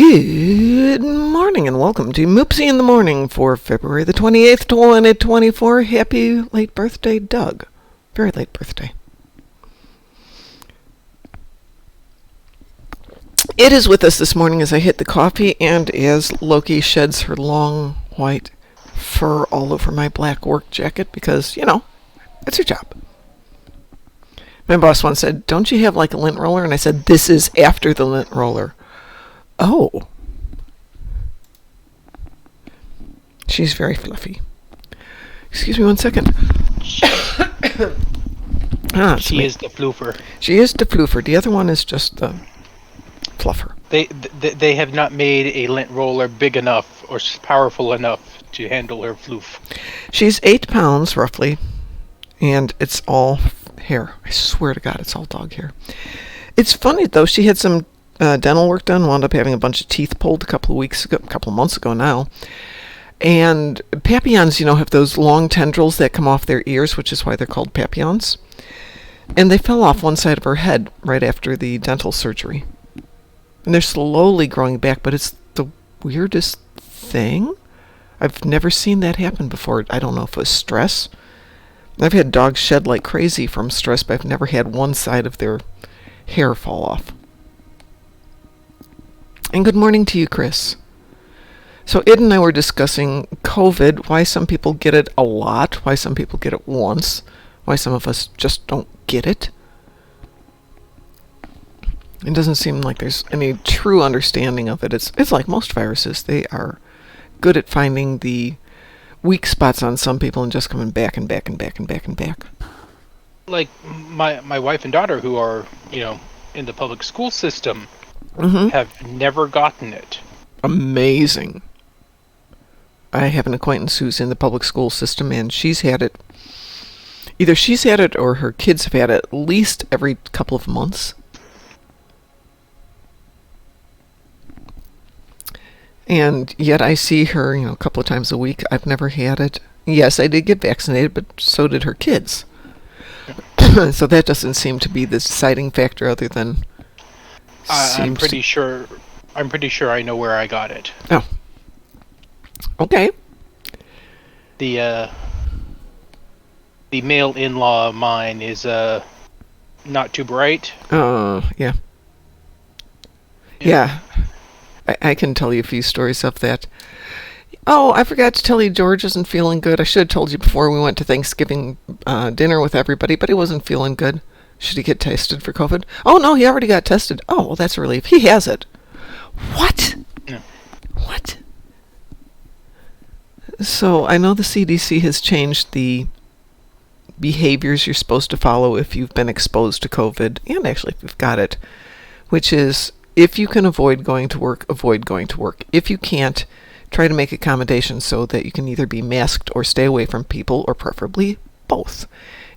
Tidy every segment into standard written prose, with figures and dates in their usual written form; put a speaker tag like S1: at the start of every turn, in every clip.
S1: Good morning and welcome to Moopsy in the Morning for February the 28th, 2024. Happy late birthday, Doug. Very late birthday. It is with us this morning as I hit the coffee and as Loki sheds her long white fur all over my black work jacket because, it's her job. My boss once said, "Don't you have like a lint roller?" And I said, "This is after the lint roller." Oh. She's very fluffy. Excuse me one second.
S2: She is the floofer.
S1: She is the floofer. The other one is just the fluffer.
S2: They have not made a lint roller big enough or powerful enough to handle her floof.
S1: She's 8 pounds, roughly. And it's all hair. I swear to God, it's all dog hair. It's funny, though. She had some dental work done, wound up having a bunch of teeth pulled a couple of months ago now. And papillons, have those long tendrils that come off their ears, which is why they're called papillons. And they fell off one side of her head right after the dental surgery. And they're slowly growing back, but it's the weirdest thing. I've never seen that happen before. I don't know if it was stress. I've had dogs shed like crazy from stress, but I've never had one side of their hair fall off. And good morning to you, Chris. So Ed and I were discussing COVID, why some people get it a lot, why some people get it once, why some of us just don't get it. It doesn't seem like there's any true understanding of it. It's like most viruses. They are good at finding the weak spots on some people and just coming back and back and back and back and back.
S2: Like my wife and daughter, who are, in the public school system, have never gotten it.
S1: Amazing. I have an acquaintance who's in the public school system, and she's had it. Either she's had it or her kids have had it at least every couple of months. And yet I see her, a couple of times a week. I've never had it. Yes, I did get vaccinated, but so did her kids. So that doesn't seem to be the deciding factor other than...
S2: I'm pretty sure I know where I got it.
S1: Oh. Okay.
S2: The male in-law of mine is not too bright.
S1: Yeah. Yeah. I can tell you a few stories of that. Oh, I forgot to tell you George isn't feeling good. I should have told you before we went to Thanksgiving dinner with everybody, but he wasn't feeling good. Should he get tested for COVID? Oh, no, he already got tested. Oh, well, that's a relief. He has it. What?
S2: Yeah.
S1: What? So I know the CDC has changed the behaviors you're supposed to follow if you've been exposed to COVID, and actually if you've got it, which is if you can avoid going to work, avoid going to work. If you can't, try to make accommodations so that you can either be masked or stay away from people, or preferably both.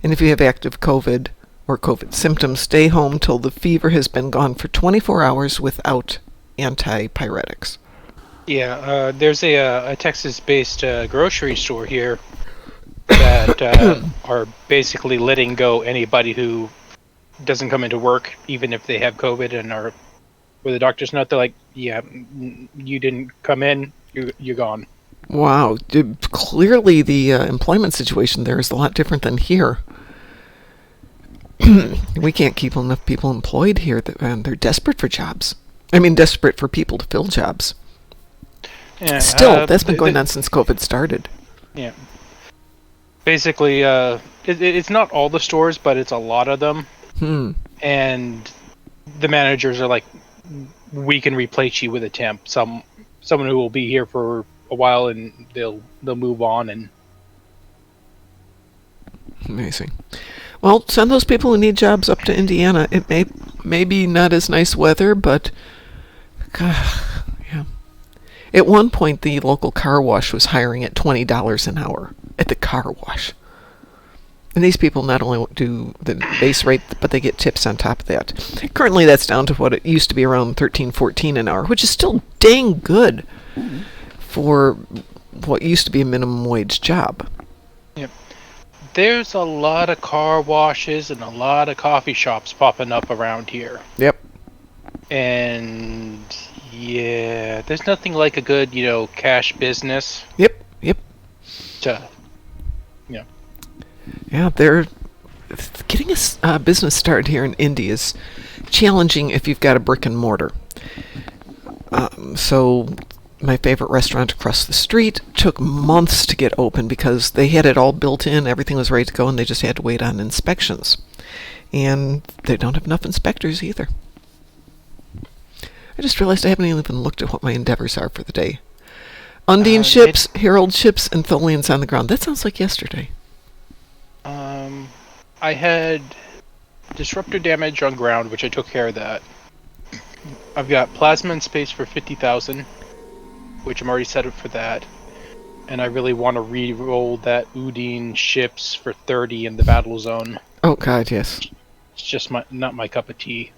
S1: And if you have active COVID or COVID symptoms, stay home till the fever has been gone for 24 hours without antipyretics.
S2: Yeah, there's a Texas-based grocery store here that are basically letting go anybody who doesn't come into work, even if they have COVID and are where the doctor's not. They're like, yeah, you didn't come in, you're gone.
S1: Wow. Clearly the employment situation there is a lot different than here. We can't keep enough people employed here, and they're desperate for jobs. I mean, desperate for people to fill jobs.
S2: Yeah,
S1: Still, that's been going on since COVID started.
S2: Yeah. Basically, it's not all the stores, but it's a lot of them. And the managers are like, we can replace you with a temp, someone who will be here for a while, and they'll move on. And
S1: amazing. Well, send those people who need jobs up to Indiana. It may be not as nice weather, but yeah. At one point, the local car wash was hiring at $20 an hour at the car wash. And these people not only do the base rate, but they get tips on top of that. Currently, that's down to what it used to be, around $13, $14 an hour, which is still dang good for what used to be a minimum wage job.
S2: Yep. There's a lot of car washes and a lot of coffee shops popping up around here.
S1: Yep.
S2: And Yeah, there's nothing like a good, cash business
S1: Yep, yep.
S2: to, you know.
S1: Yeah, they're getting a business started here in India is challenging if you've got a brick and mortar. So my favorite restaurant across the street took months to get open because they had it all built in, everything was ready to go, and they just had to wait on inspections. And they don't have enough inspectors either. I just realized I haven't even looked at what my endeavors are for the day. Undine ships, Herald ships, and Tholians on the ground. That sounds like yesterday.
S2: I had disruptor damage on ground, which I took care of that. I've got plasma in space for 50,000, which I'm already set up for that. And I really want to re-roll that Udine ships for 30 in the battle zone.
S1: Oh God, yes.
S2: It's just not my cup of tea.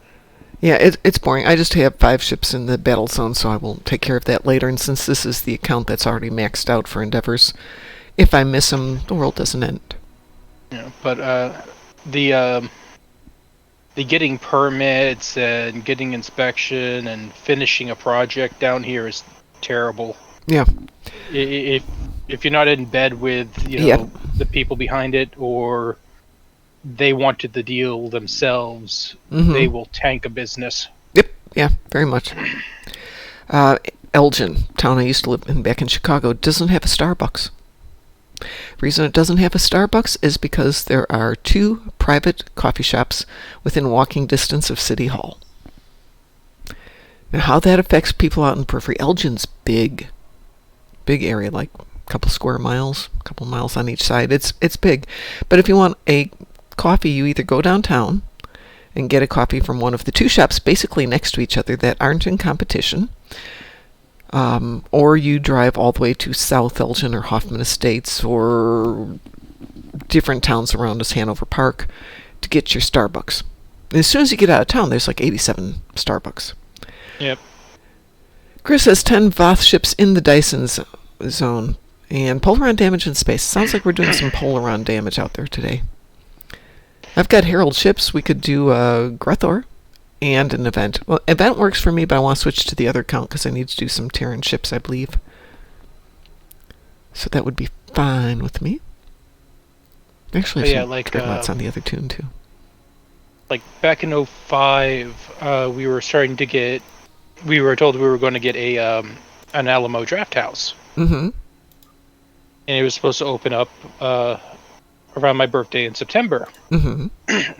S1: Yeah, it's boring. I just have 5 ships in the battle zone, so I will take care of that later. And since this is the account that's already maxed out for endeavors, if I miss them, the world doesn't end.
S2: Yeah, but the getting permits and getting inspection and finishing a project down here is terrible.
S1: Yeah.
S2: If you're not in bed with the people behind it, or they wanted the deal themselves, they will tank a business.
S1: Yep. Yeah. Very much. Elgin, town I used to live in back in Chicago, doesn't have a Starbucks. The reason it doesn't have a Starbucks is because there are 2 private coffee shops within walking distance of City Hall. And how that affects people out in the periphery, Elgin's big area, like a couple square miles, a couple miles on each side. It's big. But if you want a coffee, you either go downtown and get a coffee from one of the 2 shops basically next to each other that aren't in competition, or you drive all the way to South Elgin or Hoffman Estates or different towns around us, Hanover Park, to get your Starbucks. And as soon as you get out of town, there's like 87 Starbucks.
S2: Yep.
S1: Chris has 10 Voth ships in the Dyson zone, and Polaron damage in space. Sounds like we're doing some Polaron damage out there today. I've got Herald ships. We could do Grethor and an event. Well, event works for me, but I want to switch to the other account because I need to do some Terran ships, I believe. So that would be fine with me. Actually, I have some dreadnoughts on the other tune, too.
S2: Like, back in 05, we were told we were going to get an Alamo draft house.
S1: Mm-hmm.
S2: And it was supposed to open up around my birthday in September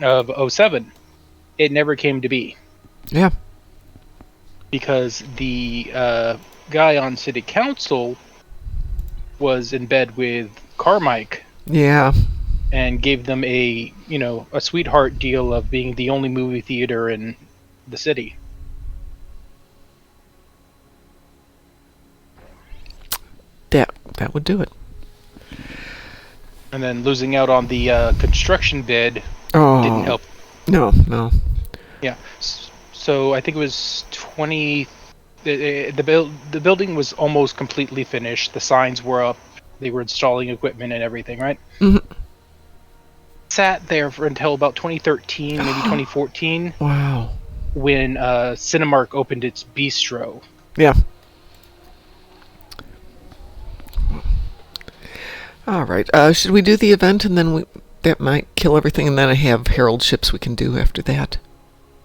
S2: of 07. It never came to be.
S1: Yeah.
S2: Because the guy on city council was in bed with Carmike.
S1: Yeah.
S2: And gave them a sweetheart deal of being the only movie theater in the city.
S1: That would do it.
S2: And then losing out on the construction bid didn't help.
S1: No.
S2: Yeah. So I think it was 20. The building was almost completely finished. The signs were up. They were installing equipment and everything, right?
S1: Mm-hmm.
S2: Sat there until about 2013, maybe 2014.
S1: Wow.
S2: When Cinemark opened its bistro.
S1: Yeah. All right. Should we do the event and then that might kill everything, and then I have Herald ships we can do after that.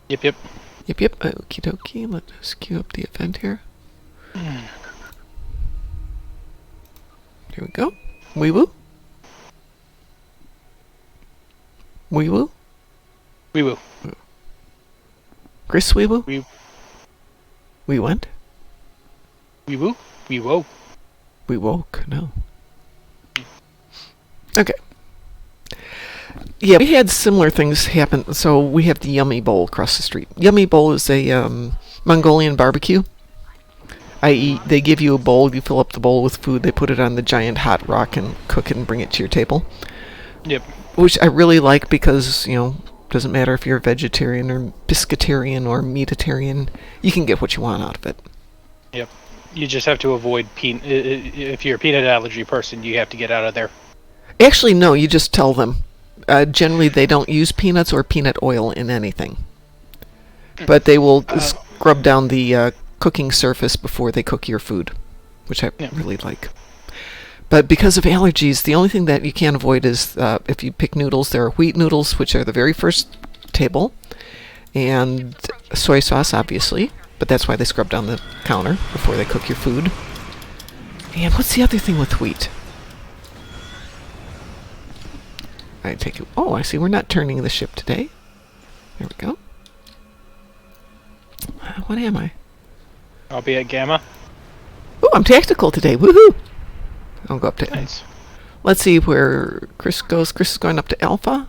S2: Yep.
S1: Yep. Okie dokie. Let us queue up the event here. Here we go. Wee woo. Wee woo.
S2: Wee woo.
S1: Chris wee woo. We went.
S2: Wee woo. We woke.
S1: We woke. No. Okay. Yeah, we had similar things happen. So we have the Yummy Bowl across the street. Yummy Bowl is a Mongolian barbecue. I.e., they give you a bowl, you fill up the bowl with food, they put it on the giant hot rock and cook it and bring it to your table.
S2: Yep.
S1: Which I really like because, doesn't matter if you're a vegetarian or pescatarian or meatitarian, you can get what you want out of it.
S2: Yep. You just have to avoid peanut. If you're a peanut allergy person, you have to get out of there.
S1: Actually, no, you just tell them. Generally, they don't use peanuts or peanut oil in anything. But they will scrub down the cooking surface before they cook your food, which I
S2: Yeah.
S1: really like. But because of allergies, the only thing that you can't avoid is if you pick noodles, there are wheat noodles, which are the very first table, and soy sauce, obviously, but that's why they scrub down the counter before they cook your food. And what's the other thing with wheat? I take it. Oh, I see. We're not turning the ship today. There we go. What am I?
S2: I'll be at Gamma.
S1: Oh, I'm tactical today. Woohoo! I'll go up to.
S2: Nice.
S1: Let's see where Chris goes. Chris is going up to Alpha.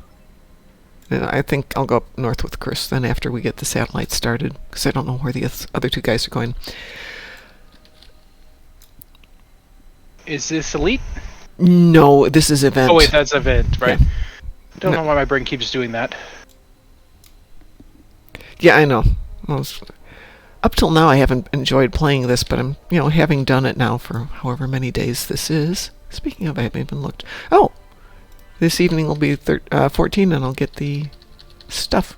S1: And I think I'll go up north with Chris then after we get the satellite started, because I don't know where the other two guys are going.
S2: Is this Elite?
S1: No, this is event.
S2: Oh wait, that's Event, right?
S1: Yeah.
S2: Don't
S1: No.
S2: know why my brain keeps doing that.
S1: Yeah, I know. Up till now, I haven't enjoyed playing this, but I'm, having done it now for however many days this is. Speaking of, I haven't even looked. Oh, this evening will be 14, and I'll get the stuff.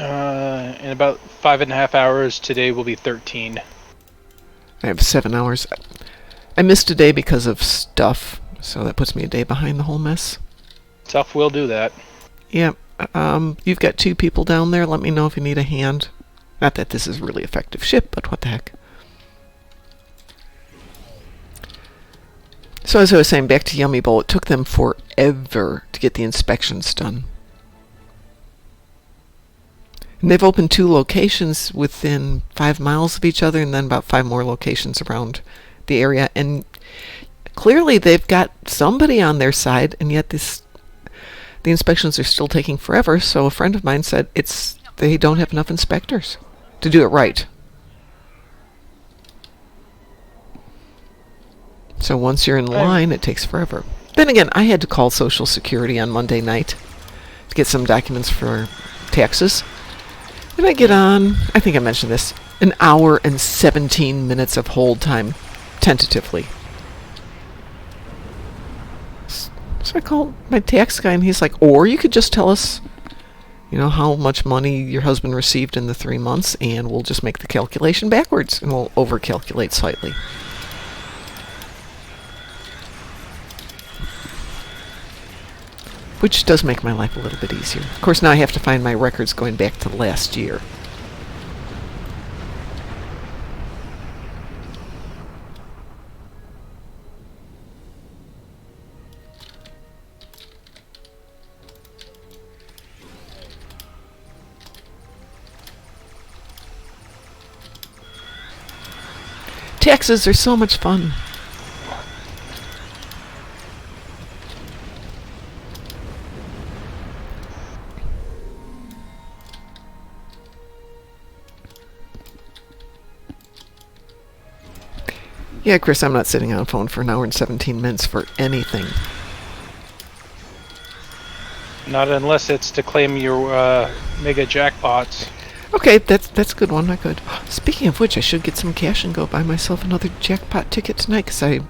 S2: In about 5.5 hours, today will be 13.
S1: I have 7 hours. I missed a day because of stuff, so that puts me a day behind the whole mess.
S2: Stuff will do that.
S1: Yeah, you've got 2 people down there. Let me know if you need a hand. Not that this is a really effective ship, but what the heck. So as I was saying, back to Yummy Bowl, it took them forever to get the inspections done. And they've opened 2 locations within 5 miles of each other, and then about 5 more locations around the area. And clearly they've got somebody on their side, and yet the inspections are still taking forever. So a friend of mine said they don't have enough inspectors to do it right. So once you're in line, it takes forever. Then again, I had to call Social Security on Monday night to get some documents for taxes. And I get on, I think I mentioned this, an hour and 17 minutes of hold time, tentatively. So I called my tax guy, and he's like, or you could just tell us, how much money your husband received in the 3 months, and we'll just make the calculation backwards, and we'll over-calculate slightly. Which does make my life a little bit easier. Of course, now I have to find my records going back to last year. Taxes are so much fun. Yeah, Chris, I'm not sitting on a phone for an hour and 17 minutes for anything.
S2: Not unless it's to claim your mega jackpots.
S1: Okay, that's a good one. Not good. Speaking of which, I should get some cash and go buy myself another jackpot ticket tonight, because I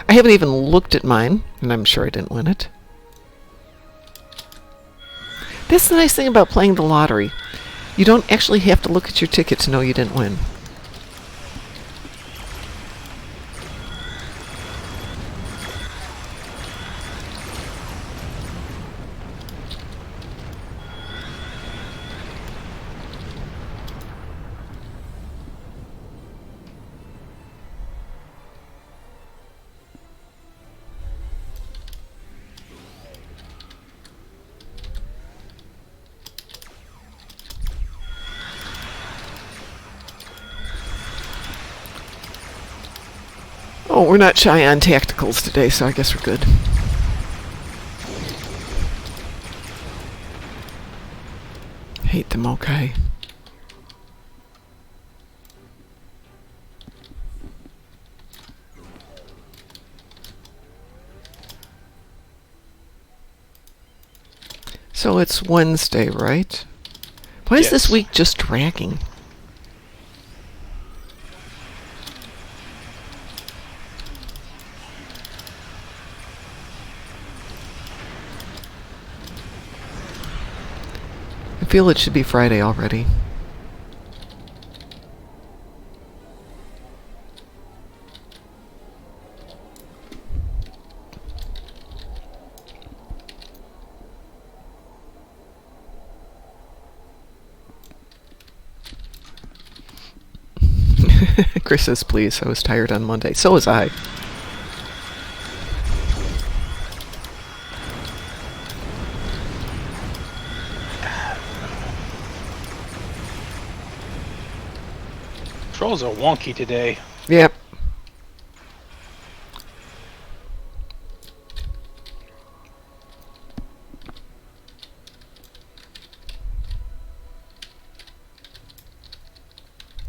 S1: haven't even looked at mine, and I'm sure I didn't win it. That's the nice thing about playing the lottery. You don't actually have to look at your ticket to know you didn't win. Oh, we're not shy on tacticals today, so I guess we're good. Hate them, okay. So it's Wednesday, right? Why is this
S2: Yes.
S1: week just dragging? I feel it should be Friday already. Chris says, please. I was tired on Monday. So was I.
S2: Controls are wonky today.
S1: Yep.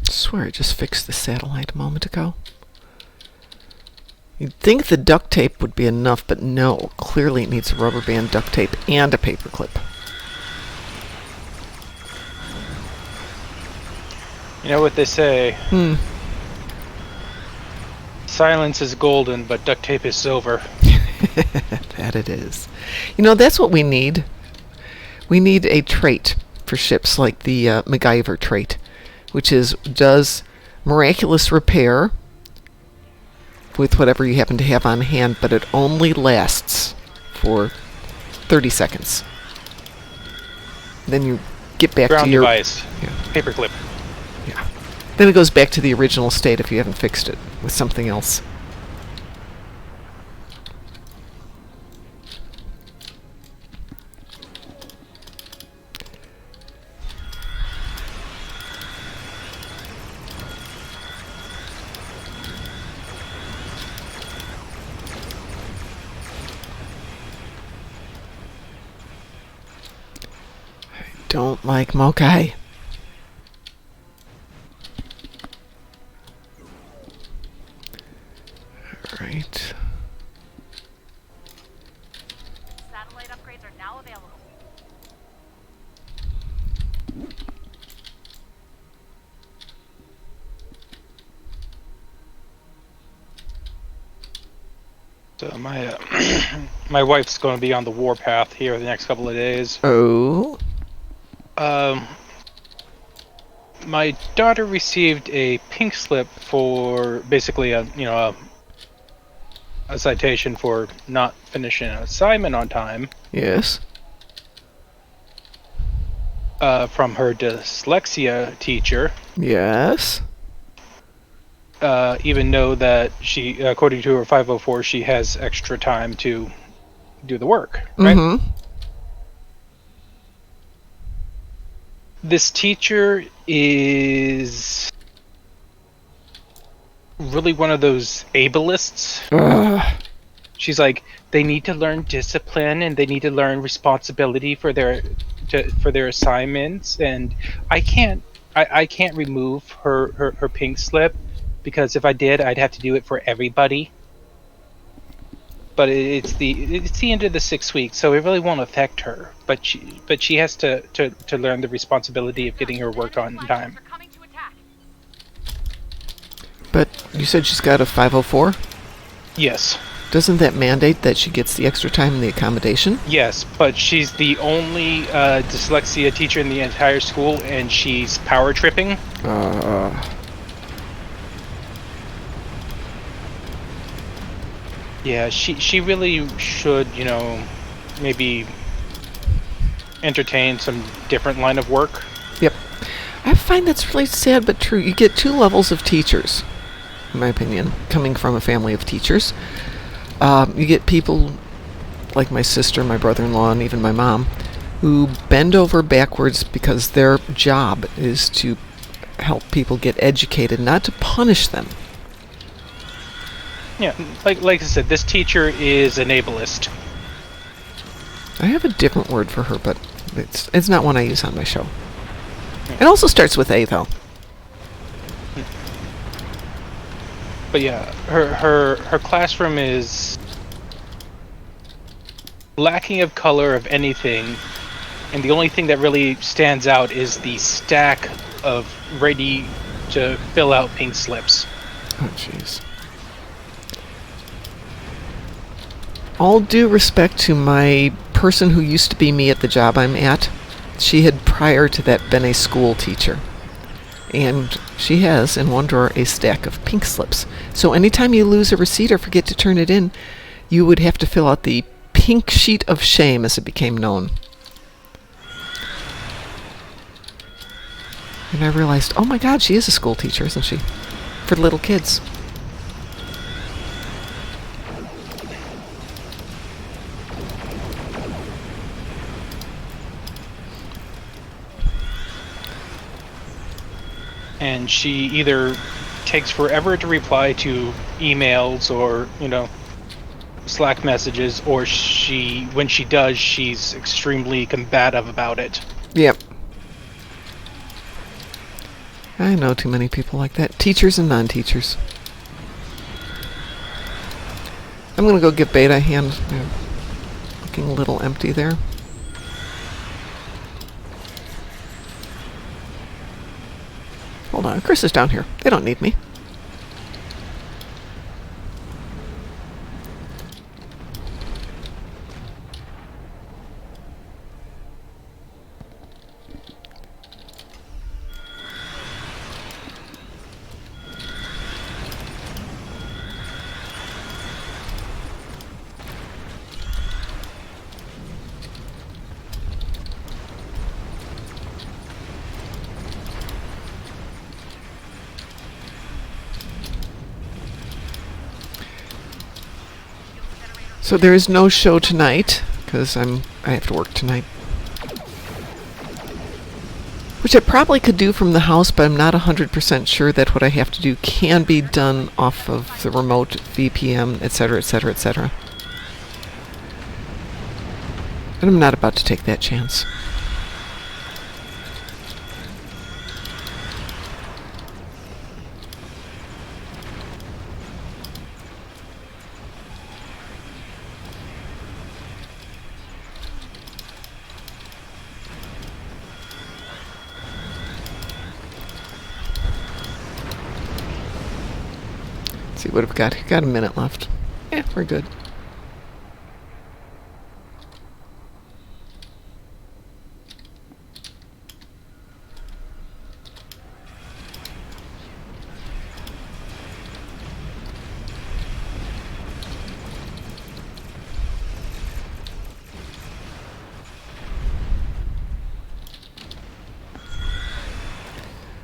S1: I swear I just fixed the satellite a moment ago. You'd think the duct tape would be enough, but no. Clearly it needs rubber band duct tape and a paper clip.
S2: You know what they say? Silence is golden, but duct tape is silver.
S1: That it is. You know, that's what we need. We need a trait for ships like the MacGyver trait, which is does miraculous repair with whatever you happen to have on hand, but it only lasts for 30 seconds. Then you get back
S2: Ground
S1: to your
S2: device.
S1: Yeah.
S2: Paperclip.
S1: Yeah. Then it goes back to the original state if you haven't fixed it with something else. Don't like Mokai. Alright.
S3: Satellite upgrades are now available.
S2: So my my wife's going to be on the warpath here the next couple of days.
S1: Oh.
S2: My daughter received a pink slip for basically a citation for not finishing an assignment on time.
S1: Yes.
S2: From her dyslexia teacher.
S1: Yes.
S2: Even though that she, according to her 504, she has extra time to do the work, right?
S1: Mm-hmm.
S2: This teacher is really one of those ableists. She's like, they need to learn discipline and they need to learn responsibility for their assignments, and I can't remove her pink slip, because if I did, I'd have to do it for everybody. But it's the end of the 6 weeks, so it really won't affect her. But she has to learn the responsibility of getting her work on time.
S1: But you said she's got a 504?
S2: Yes.
S1: Doesn't that mandate that she gets the extra time in the accommodation?
S2: Yes, but she's the only dyslexia teacher in the entire school, and she's power tripping. Yeah, she really should, maybe entertain some different line of work.
S1: Yep. I find that's really sad but true. You get two levels of teachers, in my opinion, coming from a family of teachers. You get people like my sister, my brother-in-law, and even my mom, who bend over backwards because their job is to help people get educated, not to punish them.
S2: Yeah, like I said, this teacher is an ableist.
S1: I have a different word for her, but it's not one I use on my show. It also starts with A, though.
S2: But yeah, her classroom is lacking of color of anything, and the only thing that really stands out is the stack of ready to fill out pink slips.
S1: Oh, jeez. All due respect to my person who used to be me at the job I'm at, she had prior to that been a school teacher. And she has, in one drawer, a stack of pink slips. So anytime you lose a receipt or forget to turn it in, you would have to fill out the pink sheet of shame, as it became known. And I realized, oh my God, she is a school teacher, isn't she? for little kids.
S2: And she either takes forever to reply to emails or, Slack messages, or when she does, she's extremely combative about it.
S1: Yep. I know too many people like that. Teachers and non-teachers. I'm going to go give Beta a hand. They're looking a little empty there. Hold on. Chris is down here. They don't need me. So there is no show tonight because I have to work tonight. Which I probably could do from the house, but I'm not 100% sure that what I have to do can be done off of the remote VPN, etc., etc., etc. And I'm not about to take that chance. See what we've got. Got a minute left. Yeah, we're good.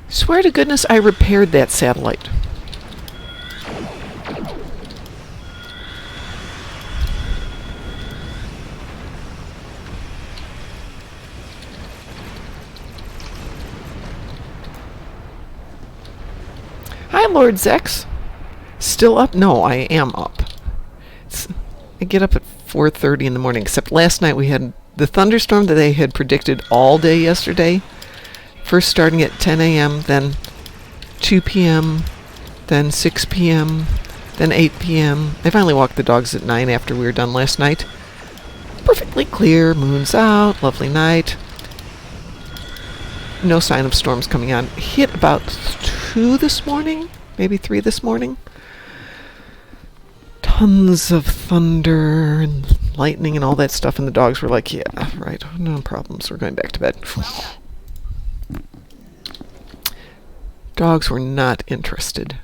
S1: Swear to goodness I repaired that satellite. Hi, Lord Zex. Still up? No, I am up. I get up at 4:30 in the morning, except last night we had the thunderstorm that they had predicted all day yesterday. First starting at 10 a.m., then 2 p.m., then 6 p.m., then 8 p.m. I finally walked the dogs at 9 after we were done last night. Perfectly clear, moon's out, lovely night. No sign of storms coming on. Hit about 2 this morning, maybe 3 this morning. Tons of thunder and lightning and all that stuff, and the dogs were like, yeah, right, no problems, we're going back to bed. Dogs were not interested.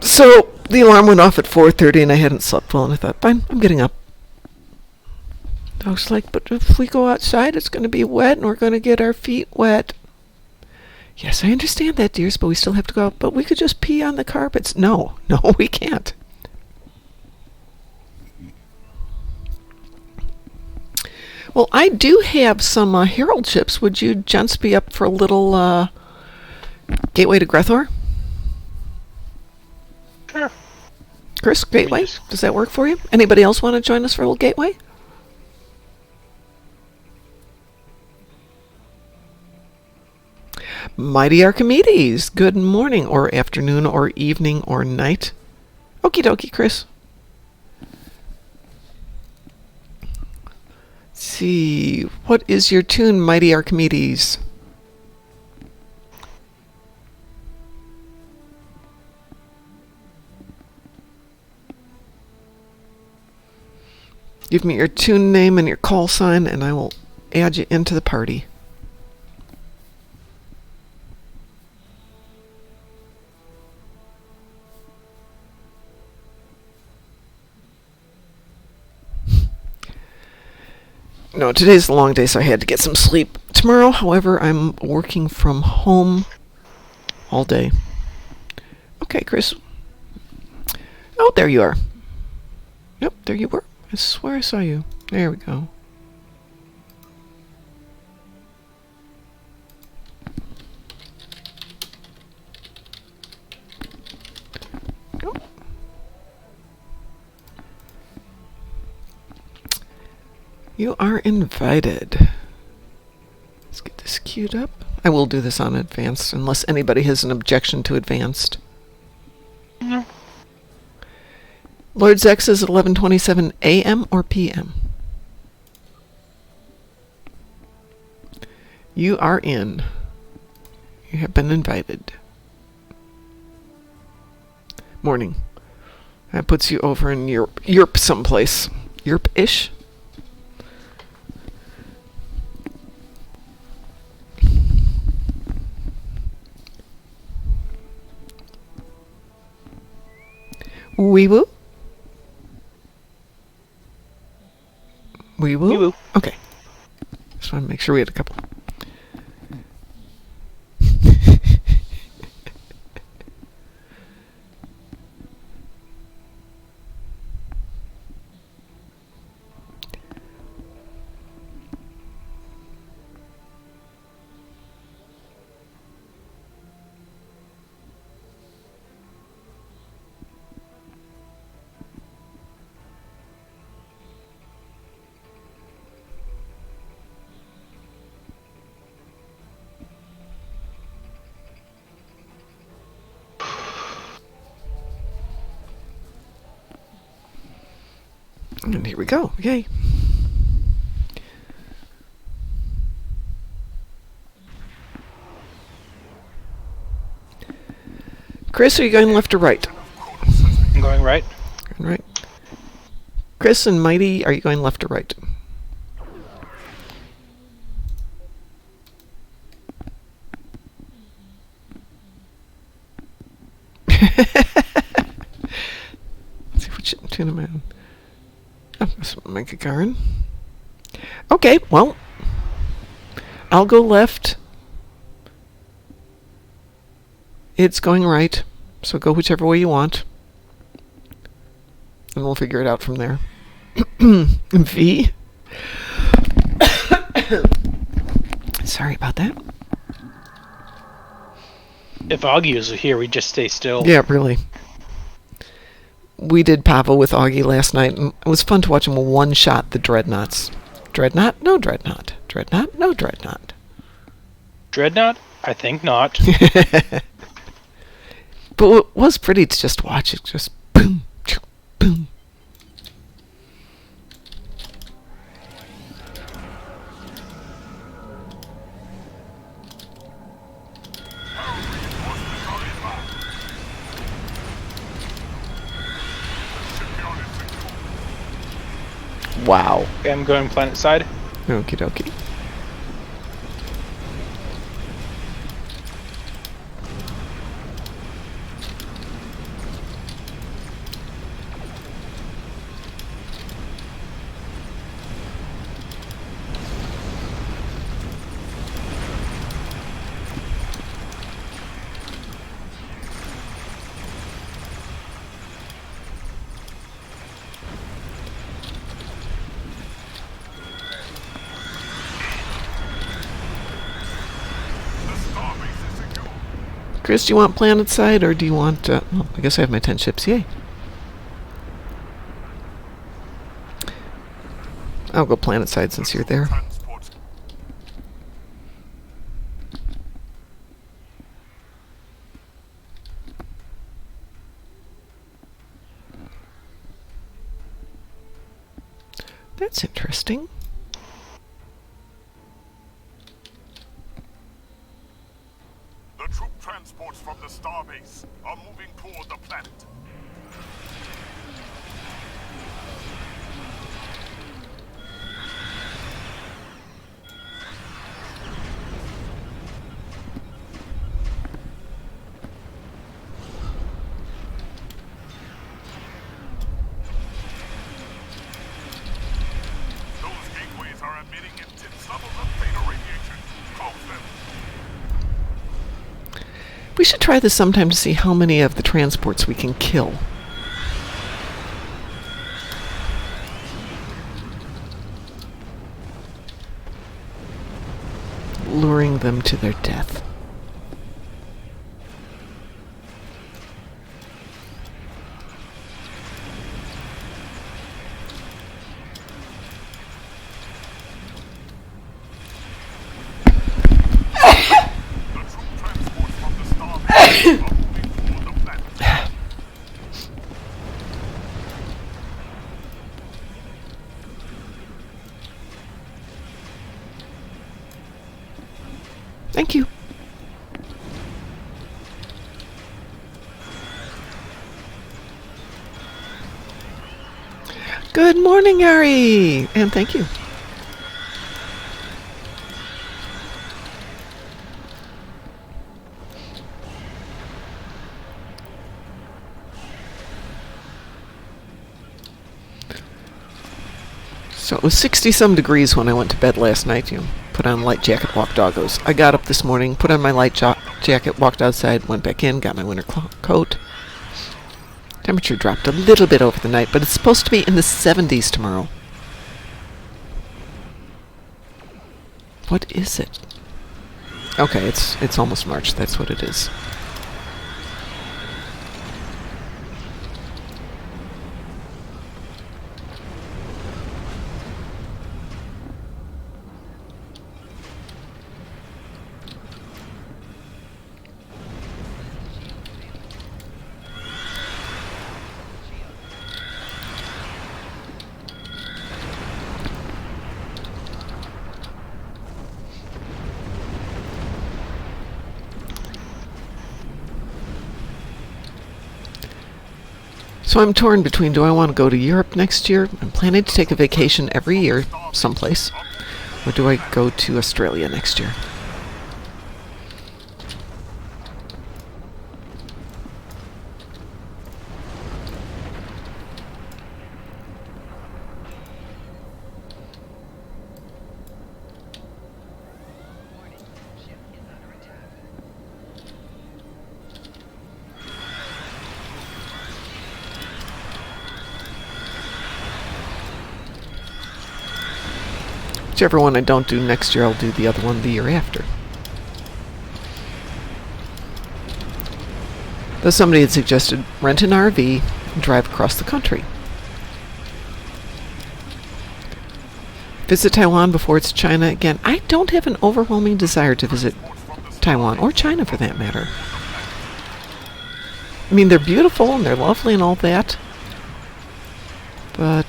S1: So the alarm went off at 4:30 and I hadn't slept well, and I thought, fine, I'm getting up. Dog's like, but if we go outside, it's going to be wet and we're going to get our feet wet. Yes, I understand that, dears, but we still have to go out. But we could just pee on the carpets. No, we can't. Well, I do have some Herald chips. Would you gents be up for a little Gateway to Grethor?
S2: Sure.
S1: Chris, Gateway? Does that work for you? Anybody else want to join us for a little Gateway? Mighty Archimedes, good morning or afternoon or evening or night. Okie dokie, Chris. Let's see, what is your tune, Mighty Archimedes? Give me your tune name and your call sign, and I will add you into the party. No, today's a long day, so I had to get some sleep. Tomorrow, however, I'm working from home all day. Okay, Chris. Oh, there you are. Yep, there you were. I swear I saw you. There we go. Oh. You are invited. Let's get this queued up. I will do this on advanced unless anybody has an objection to advanced.
S2: No.
S1: Lord Zex is 11:27 a.m. or p.m. You are in. You have been invited. Morning. That puts you over in Europe someplace. Europe-ish? Wee woo? Wee woo?
S2: Wee woo.
S1: Okay. Just want to make sure we had a couple. And here we go. Yay. Chris, are you going left or right?
S2: I'm going right.
S1: Going right. Chris and Mighty, are you going left or right? Let's see which tune am I on. Oh, this will make a Garen. Okay, well, I'll go left. It's going right, so go whichever way you want. And we'll figure it out from there. V. Sorry about that.
S2: If Augie was here, we'd just stay still.
S1: Yeah, really. We did Pavo with Augie last night, and it was fun to watch him one-shot the Dreadnoughts. Dreadnought? No Dreadnought. Dreadnought? No Dreadnought.
S2: Dreadnought? I think not.
S1: But it was pretty to just watch it. Just boom, choo, boom. Wow.
S2: Okay, I'm going planet side.
S1: Okie dokie. Chris, do you want planet side or do you want... well, I guess I have my 10 ships. Yay. I'll go planet side since you're there. That's interesting.
S4: The troop transports from the starbase are moving toward the planet. Those gateways are a
S1: We should try this sometime to see how many of the transports we can kill. Luring them to their death. Thank you. Good morning, Ari, and thank you. So it was 60-some degrees when I went to bed last night. Put on a light jacket, walked doggos. I got up this morning, put on my light jacket, walked outside, went back in, got my winter coat. Temperature dropped a little bit over the night, but it's supposed to be in the 70s tomorrow. What is it? Okay, it's almost March. That's what it is. So I'm torn between, do I want to go to Europe next year? I'm planning to take a vacation every year someplace. Or do I go to Australia next year? Whichever one I don't do next year, I'll do the other one the year after. Though somebody had suggested rent an RV and drive across the country. Visit Taiwan before it's China again. I don't have an overwhelming desire to visit Taiwan, or China for that matter. I mean, they're beautiful and they're lovely and all that, but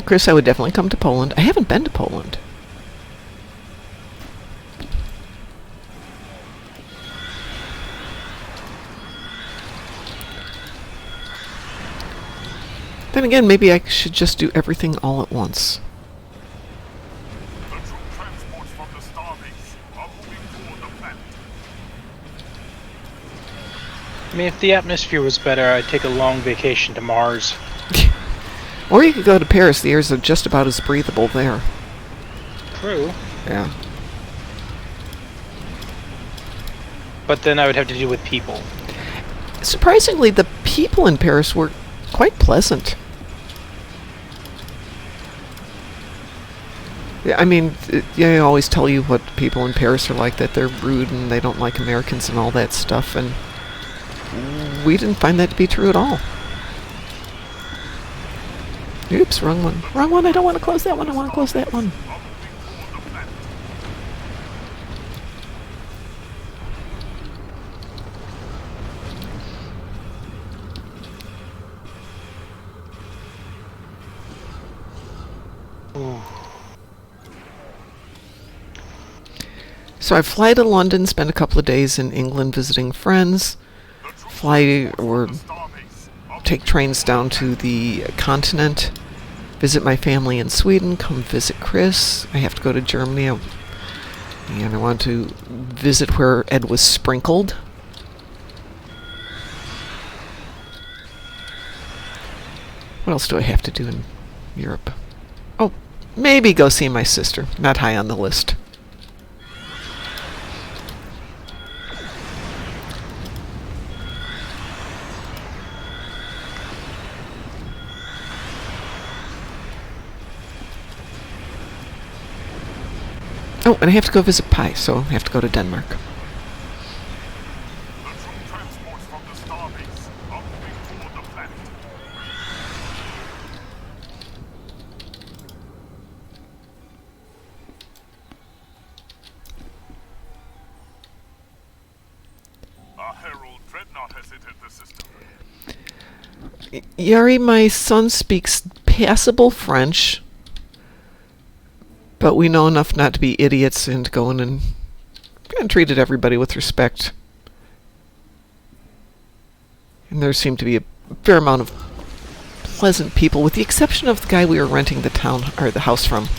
S1: Chris, I would definitely come to Poland. I haven't been to Poland. Then again, maybe I should just do everything all at once.
S4: The troop transports from the starbase are moving toward the planet.
S2: I mean, if the atmosphere was better, I'd take a long vacation to Mars.
S1: Or you could go to Paris. The airs are just about as breathable there.
S2: True.
S1: Yeah.
S2: But then I would have to deal with people.
S1: Surprisingly, the people in Paris were quite pleasant. Yeah, I mean, they always tell you what people in Paris are like, that they're rude and they don't like Americans and all that stuff, and we didn't find that to be true at all. Oops, wrong one. Wrong one, I don't want to close that one, I want to close that one. So I fly to London, spend a couple of days in England visiting friends, fly or take trains down to the continent, visit my family in Sweden, come visit Chris. I have to go to Germany, and I want to visit where Ed was sprinkled. What else do I have to do in Europe? Oh, maybe go see my sister. Not high on the list. Oh, and I have to go visit Pi, so I have to go to Denmark.
S4: The troop transports from the starbase are moving toward the planet. A Herald dreadnought has entered the system.
S1: Yari, my son speaks passable French, but we know enough not to be idiots and go in and treated everybody with respect. And there seemed to be a fair amount of pleasant people, with the exception of the guy we were renting the house from.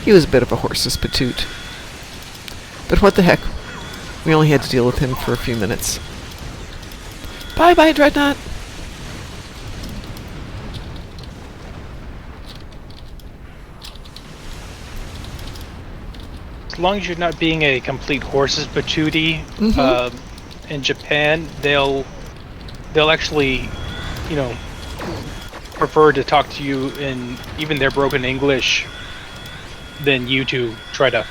S1: He was a bit of a horse's patoot. But what the heck? We only had to deal with him for a few minutes. Bye-bye, Dreadnought!
S2: As long as you're not being a complete horse's patootie, in Japan, they'll actually, prefer to talk to you in even their broken English than you to try to,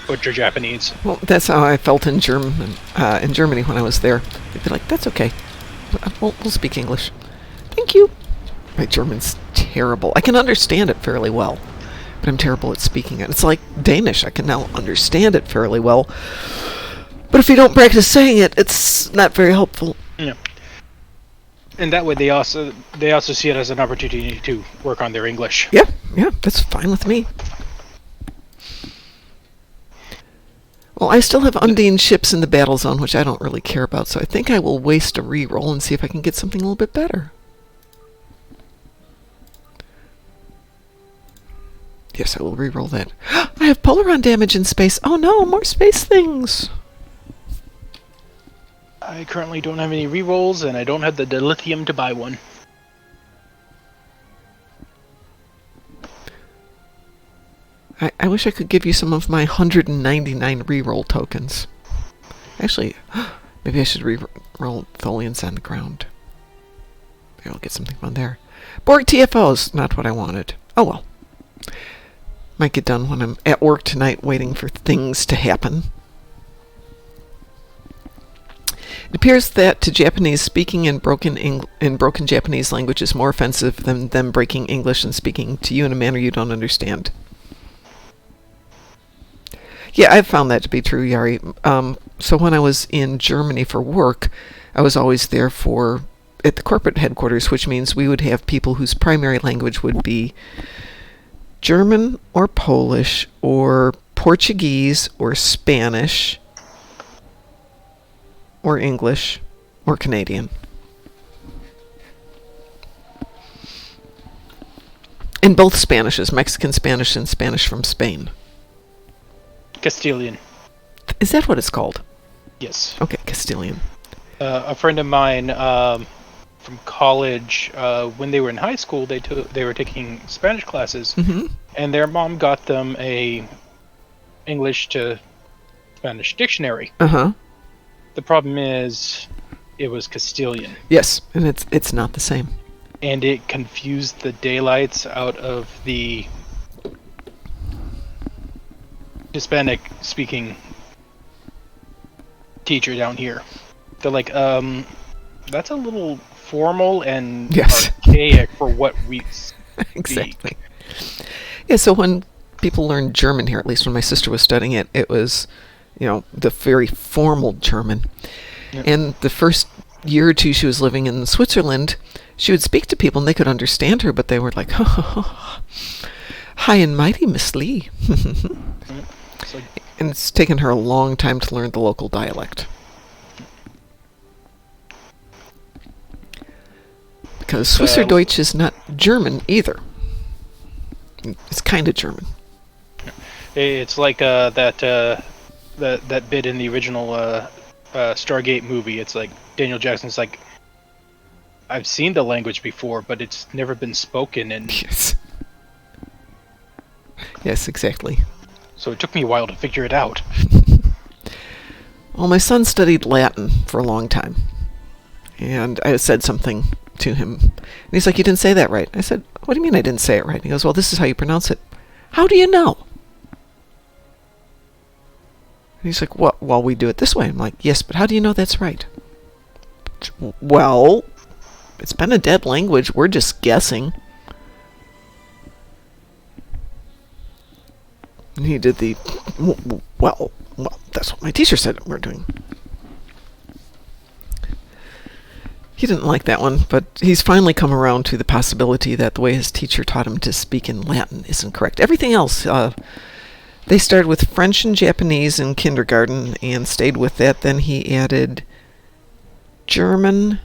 S2: butcher Japanese.
S1: Well, that's how I felt in Germany when I was there. They'd be like, "That's okay. We'll speak English." Thank you. My German's terrible. I can understand it fairly well, but I'm terrible at speaking it. It's like Danish. I can now understand it fairly well, but if you don't practice saying it, it's not very helpful.
S2: Yeah. And that way, they also see it as an opportunity to work on their English.
S1: Yeah, that's fine with me. Well, I still have Undine ships in the battle zone, which I don't really care about, so I think I will waste a reroll and see if I can get something a little bit better. Yes, I will reroll that. I have Polaron damage in space. Oh no, more space things!
S2: I currently don't have any rerolls, and I don't have the dilithium to buy one.
S1: I wish I could give you some of my 199 reroll tokens. Actually, maybe I should reroll Tholians on the ground. Maybe I'll get something fun there. Borg TFOs, not what I wanted. Oh well. Might get done when I'm at work tonight waiting for things to happen. It appears that to Japanese, speaking in broken Japanese language is more offensive than them breaking English and speaking to you in a manner you don't understand. Yeah, I've found that to be true, Yari. So when I was in Germany for work, I was always there at the corporate headquarters, which means we would have people whose primary language would be German or Polish or Portuguese or Spanish or English or Canadian. And both Spanishes, Mexican Spanish and Spanish from Spain.
S2: Castilian.
S1: Is that what it's called?
S2: Yes.
S1: Okay, Castilian.
S2: A friend of mine from college, when they were in high school, they were taking Spanish classes, and their mom got them a English to Spanish dictionary. The problem is, it was Castilian.
S1: Yes, and it's not the same.
S2: And it confused the daylights out of the Hispanic-speaking teacher down here. They're like, that's a little formal and archaic for what we
S1: Exactly. Yeah, so when people learn German here, at least when my sister was studying it, it was, the very formal German. Yep. And the first year or two she was living in Switzerland, she would speak to people and they could understand her, but they were like, "Hi and mighty, Miss Lee." And it's taken her a long time to learn the local dialect. Because Swisserdeutsch is not German either. It's kind of German.
S2: It's like that bit in the original Stargate movie. It's like Daniel Jackson's like, I've seen the language before, but it's never been spoken, and
S1: Yes. Yes, exactly.
S2: so it took me a while to figure it out.
S1: Well, my son studied Latin for a long time. And I said something to him. And he's like, you didn't say that right. I said, what do you mean I didn't say it right? And he goes, well, this is how you pronounce it. How do you know? And he's like, well, we do it this way. I'm like, yes, but how do you know that's right? Well, it's been a dead language. We're just guessing. And he did the, well, that's what my teacher said we're doing. He didn't like that one, but he's finally come around to the possibility that the way his teacher taught him to speak in Latin isn't correct. Everything else, they started with French and Japanese in kindergarten and stayed with that. Then he added German,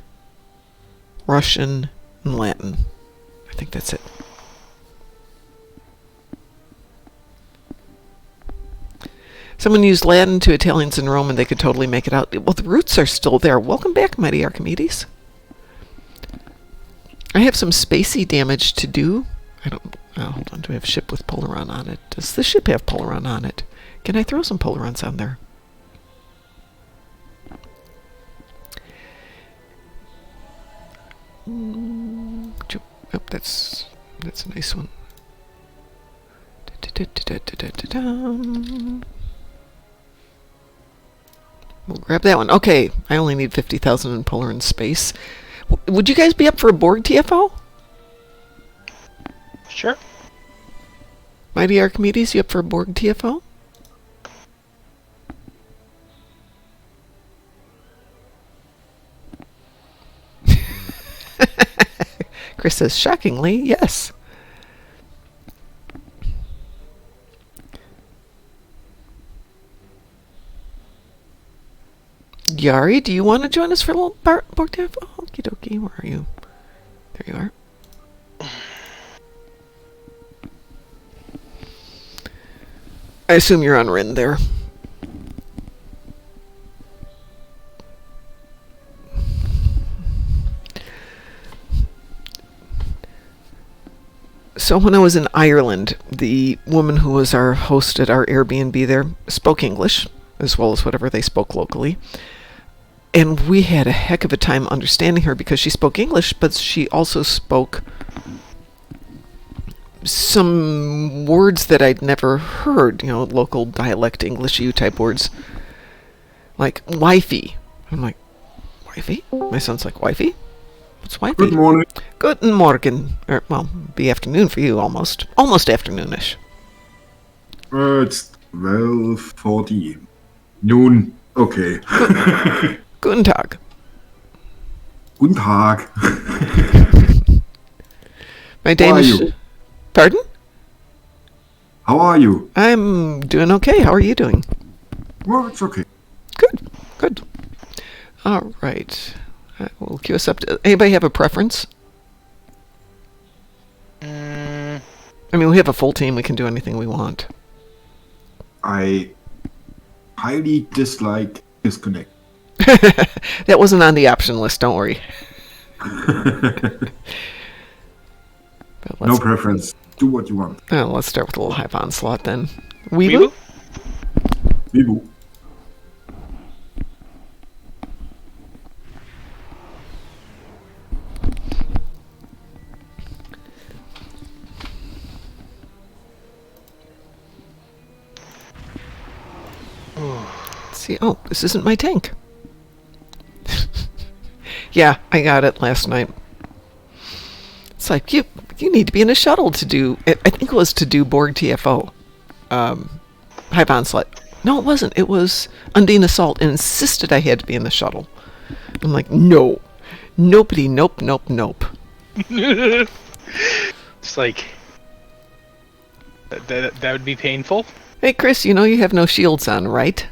S1: Russian, and Latin. I think that's it. Someone used Latin to Italians in Rome and they could totally make it out. Well, the roots are still there. Welcome back, Mighty Archimedes. I have some spacey damage to do. I don't... hold on. Do I have ship with Polaron on it? Does the ship have Polaron on it? Can I throw some Polarons on there? Oh, that's a nice one. We'll grab that one. Okay, I only need 50,000 in Polaron space. Would you guys be up for a Borg TFO?
S2: Sure.
S1: Mighty Archimedes, you up for a Borg TFO? Chris says, shockingly, yes. Yari, do you want to join us for a little Borg TFO? Okie dokie, where are you? There you are. I assume you're on Rin there. So when I was in Ireland, the woman who was our host at our Airbnb there spoke English, as well as whatever they spoke locally. And we had a heck of a time understanding her because she spoke English, but she also spoke some words that I'd never heard, local dialect English type words. Like wifey. I'm like, wifey? My son's like, wifey? What's wifey?
S5: Good morning.
S1: Guten Morgen. Or, well, be afternoon for you, almost. Almost afternoonish.
S5: It's 12:40. Noon. Okay.
S1: Guten Tag.
S5: Guten Tag.
S1: My
S5: How are
S1: Danish...
S5: you?
S1: Pardon?
S5: How are you?
S1: I'm doing okay. How are you doing?
S5: Well, it's okay.
S1: Good. Good. All right. We'll queue us up. Anybody have a preference? I mean, we have a full team. We can do anything we want.
S5: I highly dislike disconnect.
S1: That wasn't on the option list. Don't worry. But
S5: No preference. Do what you want.
S1: let's start with a little Hive Onslaught then. Weeboo?
S5: Bibu.
S1: See, oh, this isn't my tank. Yeah, I got it last night. It's like, you need to be in a shuttle to do, I think it was to do Borg TFO. Hive Onslaught. No, it wasn't. It was Undine Assault and insisted I had to be in the shuttle. I'm like, no. Nobody, nope.
S2: It's like that would be painful.
S1: Hey, Chris, you have no shields on, right?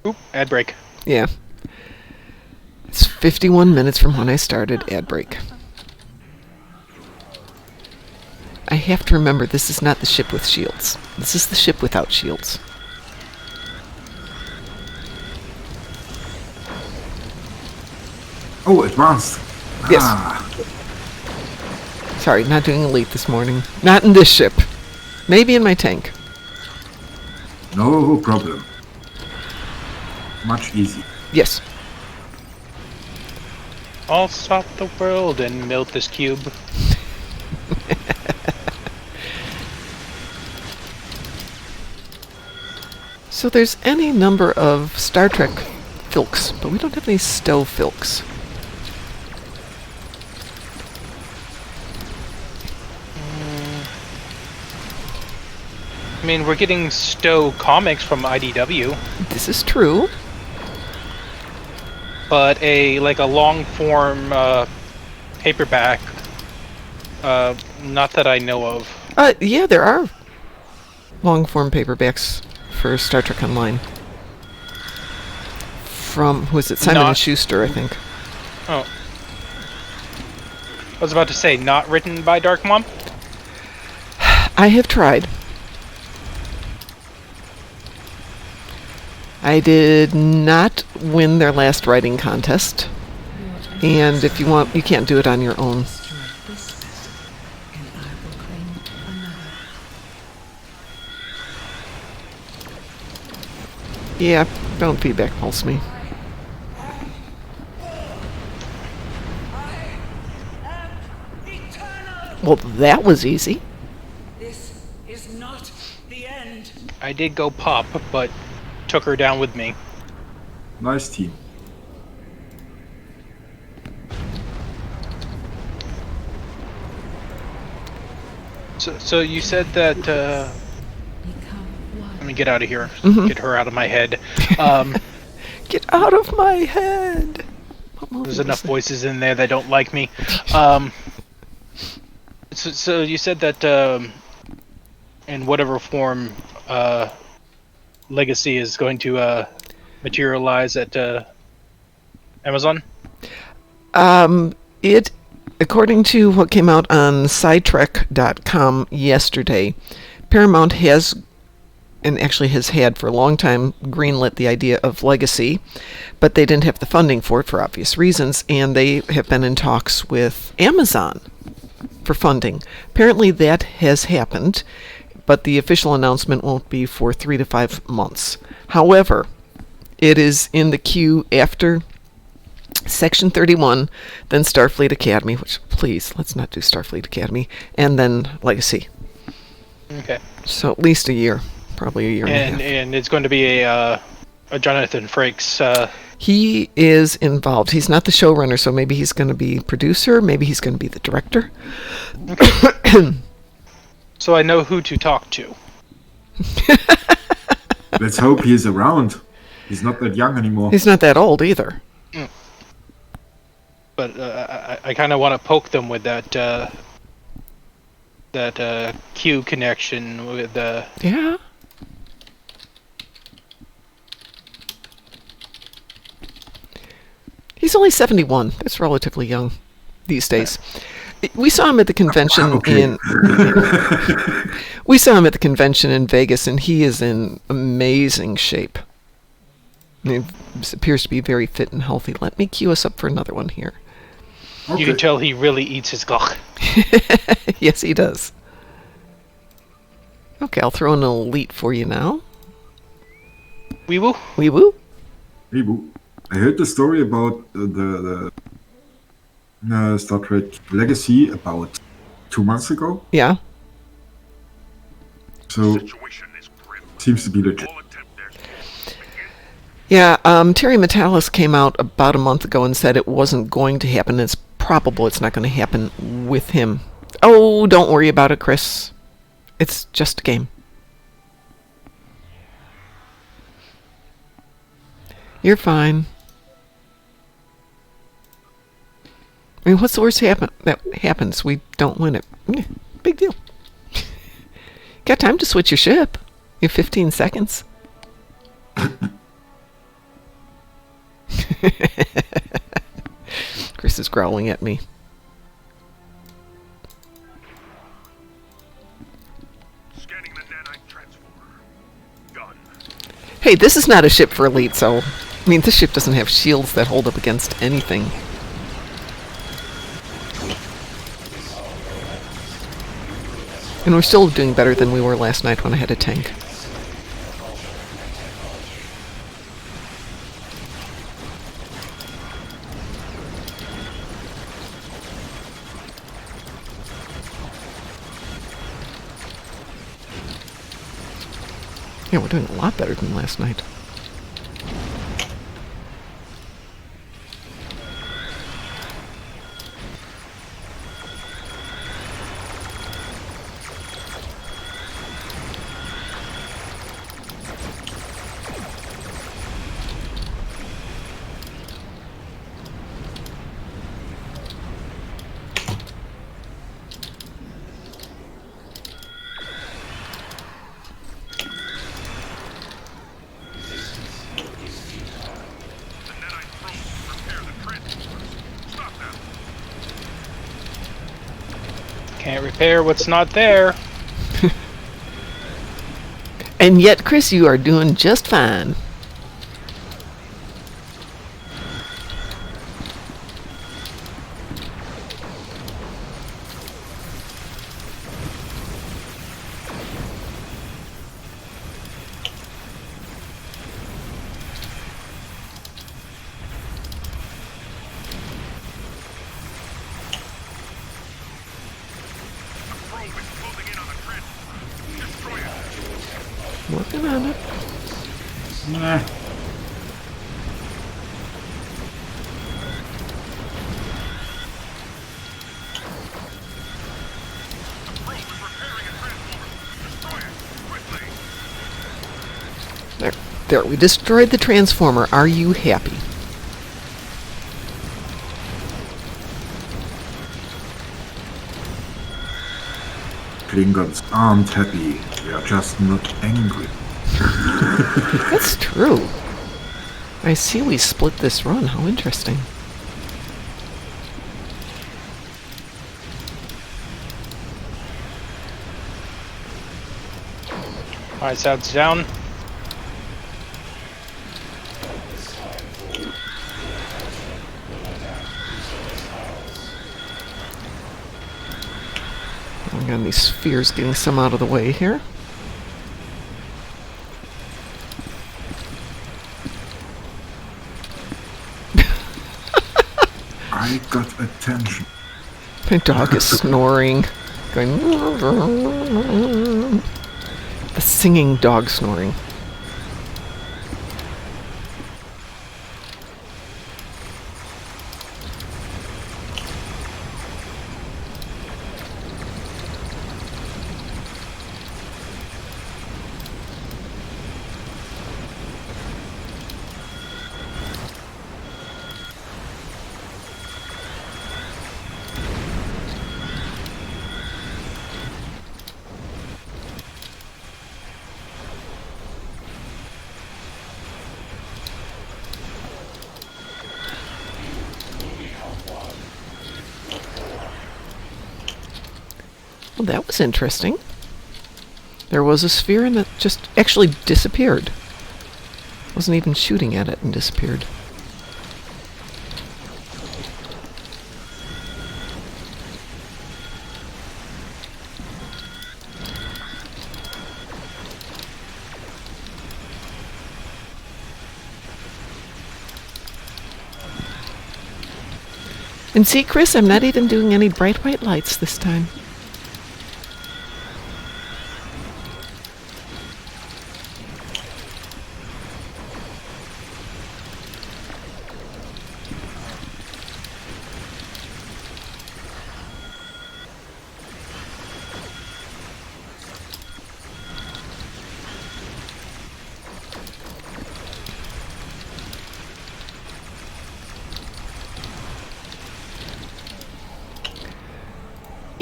S2: Oop, ad break.
S1: Yeah. It's 51 minutes from when I started ad break. have to remember this is not the ship with shields. This is the ship without shields.
S5: Oh, advanced.
S1: Yes.
S5: Ah,
S1: Sorry, not doing elite this morning. Not in this ship. Maybe in my tank.
S5: no problem. Much easier.
S1: Yes.
S2: I'll stop the world and melt this cube.
S1: So there's any number of Star Trek filks, but we don't have any Stowe filks.
S2: I mean, we're getting Stowe comics from IDW,
S1: This is true.
S2: but a long form paperback, not that I know of.
S1: Yeah, there are long-form paperbacks for Star Trek Online. From, who is it? Simon
S2: Not-
S1: & Schuster, I think.
S2: Oh. I was about to say, not written by Dark Mom?
S1: I have tried. I did not win their last writing contest. And if you want, you can't do it on your own. Yeah, don't feedback pulse me. Well, that was easy.
S6: This is not the end.
S2: I did go pop, but took her down with me.
S5: Nice team.
S2: So you said that, let me get out of here. Get her out of my head.
S1: Get out of my head! What movie
S2: There's
S1: was
S2: enough
S1: that?
S2: voices in there that don't like me. So you said that in whatever form Legacy is going to materialize at Amazon?
S1: It, according to what came out on SciTrek.com yesterday, Paramount has, and actually has had for a long time, greenlit the idea of Legacy, but they didn't have the funding for it for obvious reasons, and they have been in talks with Amazon for funding. Apparently that has happened, but the official announcement won't be for 3 to 5 months. However, it is in the queue after Section 31, then Starfleet Academy, which, please, let's not do Starfleet Academy, and then Legacy.
S2: Okay.
S1: So at least a year, probably a year and a half.
S2: And it's going to be a Jonathan Frakes.
S1: He is involved. He's not the showrunner, so maybe he's going to be producer, maybe he's going to be the director.
S2: So I know who to talk to.
S5: Let's hope he is around. He's not that young anymore.
S1: He's not that old either.
S2: But I kind of want to poke them with that Q connection with
S1: Yeah. He's only 71. That's relatively young these days. We saw him at the convention
S5: Okay.
S1: we saw him at the convention in Vegas, and he is in amazing shape. He appears to be very fit and healthy. Let me queue us up for another one here.
S2: You can tell he really eats his gawk.
S1: Yes, he does. Okay, I'll throw in an elite for you now.
S2: Wee woo.
S1: Wee woo.
S5: Hey, boo. I heard the story about the Star Trek Legacy about 2 months ago.
S1: Yeah.
S5: So
S4: Situation is grim.
S5: seems to be legit.
S4: All attempt there.
S1: Yeah, Terry Metalis came out about a month ago and said it wasn't going to happen. It's probable it's not going to happen with him. Oh, don't worry about it, Chris. It's just a game. You're fine. I mean, what's the worst that happens? We don't win it. Big deal. Got time to switch your ship. You have 15 seconds. Chris is growling at me. Hey, this is not a ship for elite, so... I mean, this ship doesn't have shields that hold up against anything. And we're still doing better than we were last night when I had a tank. Yeah, we're doing a lot better than last night.
S2: Can't repair what's not there.
S1: And yet, Chris, you are doing just fine. Working on it.
S5: Nah.
S1: There, we destroyed the transformer. Are you happy?
S5: Klingons aren't happy. They are just not angry.
S1: That's true. I see we split this run. How interesting.
S2: Alright, sounds down.
S1: I got these spheres getting some out of the way here.
S5: I got attention.
S1: My dog is snoring. Going... The singing dog snoring. Well, that was interesting. There was a sphere and it just actually disappeared. Wasn't even shooting at it and disappeared. And see, Chris, I'm not even doing any bright white lights this time.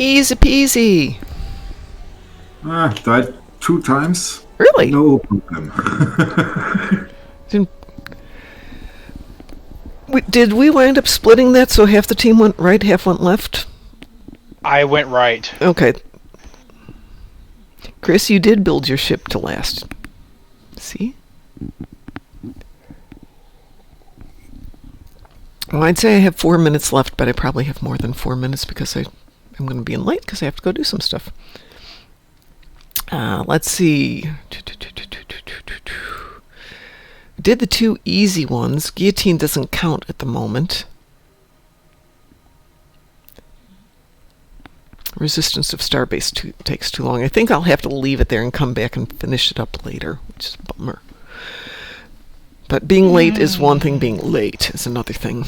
S1: Easy peasy.
S5: Died 2 times.
S1: Really?
S5: No problem.
S1: Did we wind up splitting that so half the team went right, half went left?
S2: I went right.
S1: Okay. Chris, you did build your ship to last. See? Well, I'd say I have 4 minutes left, but I probably have more than 4 minutes because I'm going to be in late because I have to go do some stuff. Let's see. Did the 2 easy ones. Guillotine doesn't count at the moment. Resistance of Starbase takes too long. I think I'll have to leave it there and come back and finish it up later, which is a bummer. But being late is one thing, being late is another thing.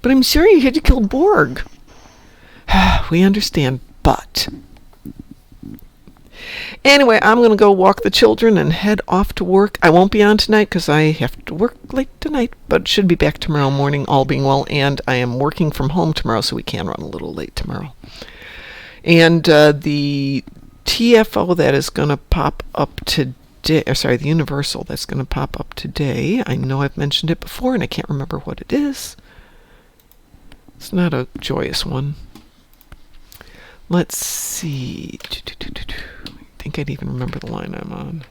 S1: But I'm sure you had to kill Borg. We understand, but... Anyway, I'm going to go walk the children and head off to work. I won't be on tonight because I have to work late tonight, but should be back tomorrow morning, all being well. And I am working from home tomorrow, so we can run a little late tomorrow. And the TFO that is going to pop up today, the Universal that's going to pop up today, I know I've mentioned it before, and I can't remember what it is. It's not a joyous one. Let's see. I think I'd even remember the line I'm on.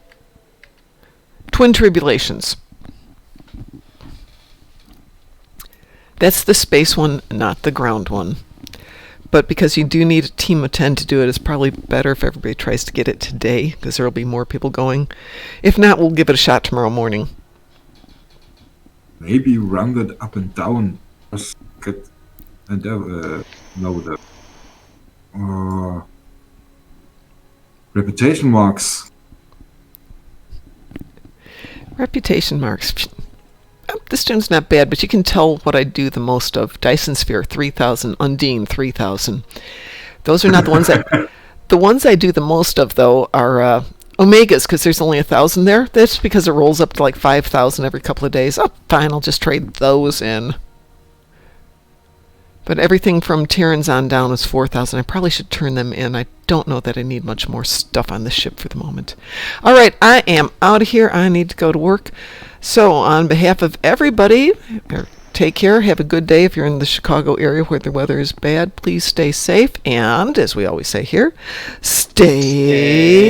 S1: Twin Tribulations. That's the space one, not the ground one. But because you do need a team of 10 to do it, it's probably better if everybody tries to get it today, because there will be more people going. If not, we'll give it a shot tomorrow morning.
S5: Maybe run that up and down. Just get the reputation marks.
S1: Reputation marks. This tune's not bad, but you can tell what I do the most of. Dyson Sphere 3000, Undine 3000. Those are not the ones the ones I do the most of, though, are Omegas, because there's only 1,000 there. That's because it rolls up to like 5,000 every couple of days. Oh, fine, I'll just trade those in. But everything from Terrans on down is 4,000. I probably should turn them in. I don't know that I need much more stuff on the ship for the moment. All right, I am out of here. I need to go to work. So on behalf of everybody, take care. Have a good day. If you're in the Chicago area where the weather is bad, please stay safe. And, as we always say here, stay